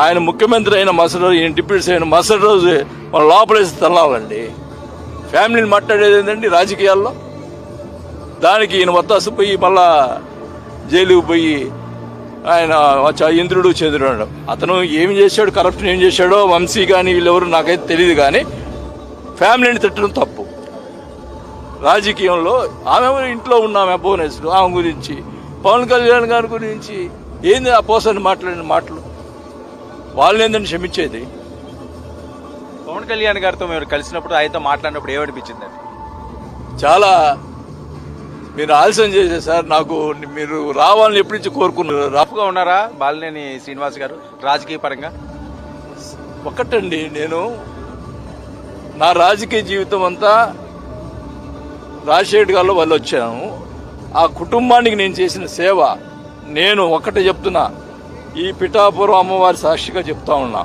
ఆయన ముఖ్యమంత్రి అయిన మరుసటి రోజు, ఈయన డిప్యూటీ అయిన మరుసటి రోజు మన లోపలేసి తల్లాలండి. ఫ్యామిలీని మాట్లాడేది ఏంటండి రాజకీయాల్లో? దానికి ఈయన వత్తాసు పోయి మళ్ళా జైలుకు పోయి ఆయన ఇంద్రుడు చంద్రుడు. అతను ఏమి చేశాడు, కరప్షన్ ఏం చేశాడో వంశీ కానీ వీళ్ళెవరు నాకైతే తెలియదు. కానీ ఫ్యామిలీని తిట్టడం తప్పు. రాజకీయంలో ఆమె ఇంట్లో ఉన్నామె భువనేశ్వరు, ఆమె గురించి పవన్ కళ్యాణ్ గారి గురించి ఏంది ఆ పోసని మాట్లాడిన మాటలు? వాళ్ళని ఏంటంటే క్షమించేది? పవన్ కళ్యాణ్ గారితో మీరు కలిసినప్పుడు, ఆయనతో మాట్లాడినప్పుడు ఏమనిపించింది? చాలా మీరు ఆలస్యం చేశారు సార్. నాకు మీరు రావాలని ఎప్పటి నుంచి కోరుకున్నారు. రఫ్గా ఉన్నారా బాలినేని శ్రీనివాస్ గారు రాజకీయ పరంగా? ఒక్కటండి, నేను నా రాజకీయ జీవితం అంతా రాజశేఖర్ గారిలో వాళ్ళు వచ్చాను. ఆ కుటుంబానికి నేను చేసిన సేవ నేను ఒక్కటే చెప్తున్నా, ఈ పిఠాపురం అమ్మవారి సాక్షిగా చెప్తా ఉన్నా.